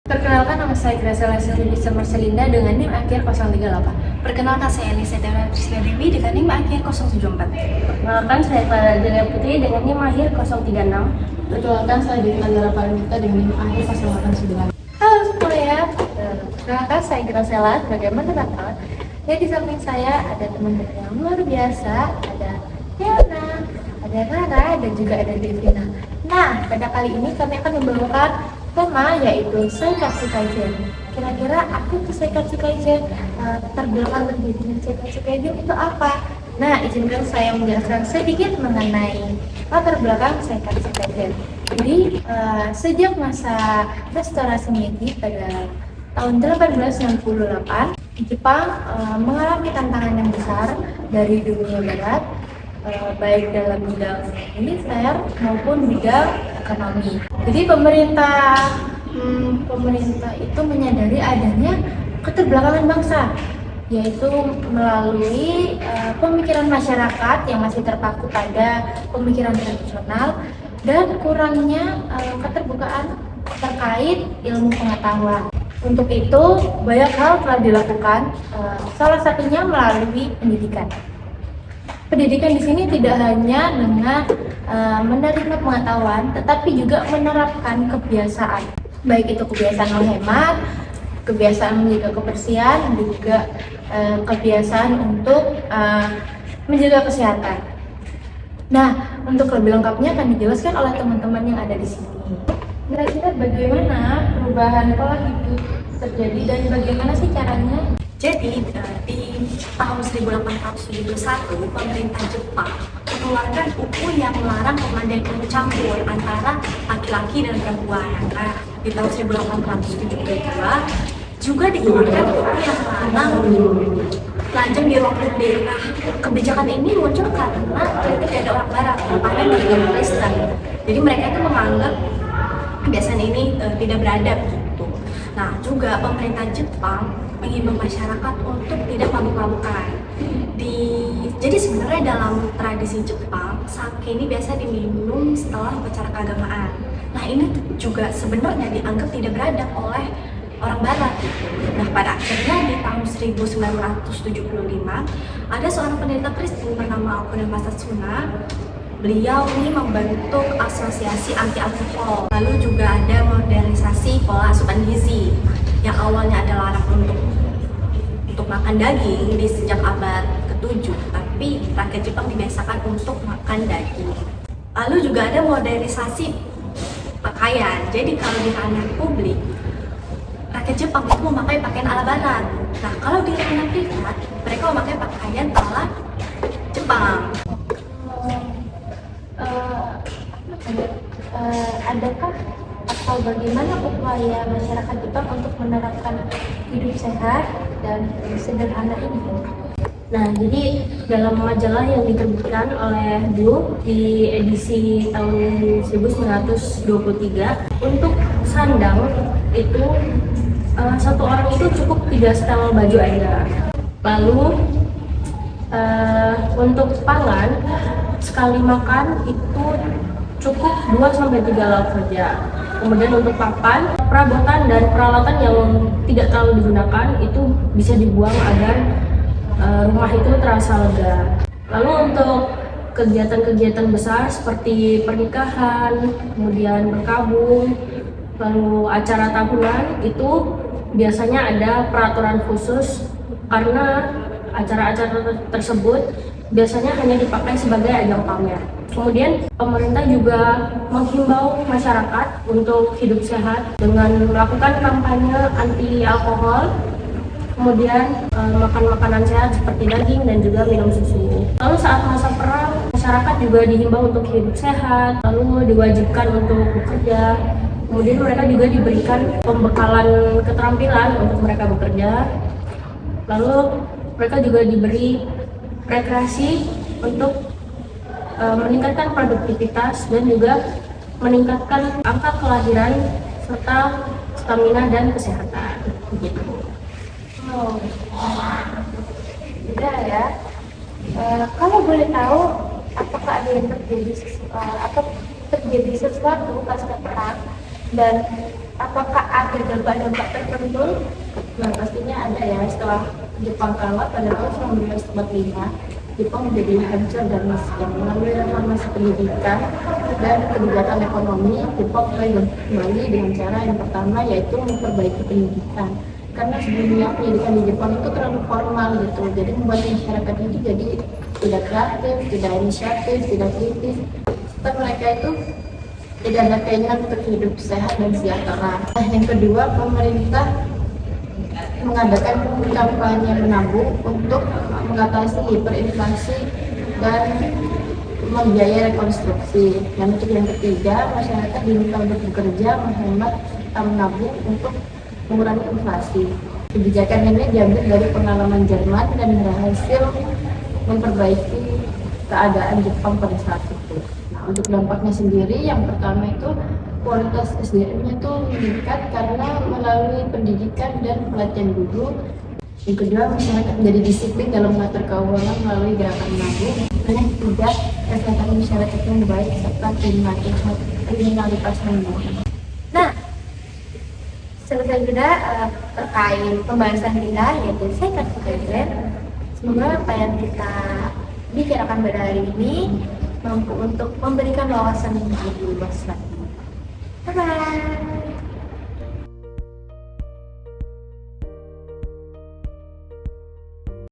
Perkenalkan, nama saya Gracia Lisa Marcelinda dengan NIM akhir 038. Perkenalkan, saya Elisa Dewa Trisna Dewi dengan NIM akhir 074. Perkenalkan, saya Clara Delia Putri dengan NIM akhir 036. Perkenalkan, saya Dwi Nagara Paramita dengan NIM akhir 089. Halo semuanya, perkenalkan saya Graciela sebagai moderator. Ya, di samping saya ada teman-teman yang luar biasa, ada Yana, ada Rara, dan juga ada Devina. Nah, pada kali ini kami akan membawakan tema yaitu Seikatsu Kaizen. Kira-kira apa itu Seikatsu Kaizen? Terbelakang lebih dengan Seikatsu Kaizen itu apa? Nah, izinkan saya menjelaskan sedikit mengenai latar belakang Seikatsu Kaizen. Jadi, sejak masa restorasi Meiji pada tahun 1868, Jepang mengalami tantangan yang besar dari dunia barat, baik dalam bidang militer maupun bidang ekonomi. Jadi pemerintah itu menyadari adanya keterbelakangan bangsa, yaitu melalui pemikiran masyarakat yang masih terpaku pada pemikiran tradisional dan kurangnya keterbukaan terkait ilmu pengetahuan. Untuk itu, banyak hal telah dilakukan, salah satunya melalui pendidikan. Pendidikan di sini tidak hanya dengan menerima pengetahuan, tetapi juga menerapkan kebiasaan, baik itu kebiasaan menghemat, kebiasaan menjaga kebersihan, dan juga kebiasaan untuk menjaga kesehatan. Nah, untuk lebih lengkapnya akan dijelaskan oleh teman-teman yang ada di sini. Kira-kira bagaimana perubahan pola hidup terjadi dan bagaimana sih caranya? Jadi, di tahun 1871, pemerintah Jepang mengeluarkan buku yang melarang pemandangan campur antara laki-laki dan perempuan. Nah, di tahun 1872 juga dikeluarkan buku yang melarang telanjang di ruang publik. Nah, kebijakan ini muncul karena kritik dari orang barat, terutama dari orang Kristen. Jadi mereka itu menganggap kebiasaan ini tidak beradab gitu. Nah, juga pemerintah Jepang mengimbau masyarakat untuk tidak mabuk-mabukan. Jadi sebenarnya dalam tradisi Jepang, sake ini biasa diminum setelah upacara keagamaan. Nah, ini juga sebenarnya dianggap tidak beradab oleh orang barat gitu. Nah, pada akhirnya di tahun 1975 ada seorang pendeta Kristen bernama Okudama Satsuna. Beliau ini membentuk asosiasi anti alkohol. Lalu juga ada modernisasi pola asupan gizi yang awalnya adalah larang untuk makan daging di sejak abad ke-7, tapi rakyat Jepang dibiasakan untuk makan daging. Lalu juga ada modernisasi pakaian. Jadi kalau di ranah publik, rakyat Jepang itu memakai pakaian ala barat. Nah, kalau di ranah privat, mereka memakai pakaian ala Jepang. Adakah atau bagaimana upaya masyarakat Jepang untuk menerapkan hidup sehat dan sederhana ini? Nah, jadi dalam majalah yang diterbitkan oleh Blue di edisi tahun 1923, untuk sandang itu satu orang itu cukup 3 setel baju aja. Lalu untuk pangan, sekali makan itu cukup 2-3 lauk saja. Kemudian untuk papan, perabotan dan peralatan yang tidak terlalu digunakan itu bisa dibuang agar rumah itu terasa lega. Lalu untuk kegiatan-kegiatan besar seperti pernikahan, kemudian berkabung, lalu acara tahunan, itu biasanya ada peraturan khusus karena acara-acara tersebut biasanya hanya dipakai sebagai ajang pamer. Kemudian pemerintah juga menghimbau masyarakat untuk hidup sehat dengan melakukan kampanye anti alkohol, kemudian makan makanan sehat seperti daging dan juga minum susu. Lalu saat masa perang, masyarakat juga dihimbau untuk hidup sehat, lalu diwajibkan untuk bekerja. Kemudian mereka juga diberikan pembekalan keterampilan untuk mereka bekerja. Lalu mereka juga diberi rekreasi untuk meningkatkan produktivitas dan juga meningkatkan angka kelahiran serta stamina dan kesehatan. Begitu. Oh, tidak ya. Kalau boleh tahu, apakah ada yang terjadi sesuatu pasca perang dan apakah ada dampak-dampak tertentu? Nah, pastinya ada ya. Setelah Jepang kalah pada tahun 1945, Jepang menjadi hancur dan miskin. Melalui reformasi pendidikan dan kebijakan ekonomi, Jepang mulai kembali dengan cara yang pertama yaitu memperbaiki pendidikan. Karena sebelumnya pendidikan di Jepang itu terlalu formal gitu, jadi membuat masyarakat itu jadi tidak kreatif, tidak inisiatif, tidak kritis. Serta mereka itu tidak ada keinginan untuk hidup sehat dan sejahtera. Nah, yang kedua, pemerintah mengadakan kampanye menabung untuk mengatasi hiperinflasi dan membiayai rekonstruksi. Dan untuk yang ketiga, masyarakat diminta untuk bekerja, menghemat, serta menabung untuk mengurangi inflasi. Kebijakan ini diambil dari pengalaman Jerman dan berhasil memperbaiki keadaan Jepang pada saat itu. Nah, untuk dampaknya sendiri, yang pertama itu kualitas SDM-nya itu meningkat karena melalui pendidikan dan pelatihan guru. Yang kedua, masyarakat menjadi disiplin dalam mengatur keuangan melalui gerakan menabung. Dan yang ketiga, kesehatan masyarakat yang baik serta kriminalitas menurun. Nah, selesai sudah terkait pembahasan kita yaitu Seikat Fukaisen. Semoga apa yang kita bicarakan pada hari ini mampu untuk memberikan wawasan yang lebih luas lagi. Bye bye.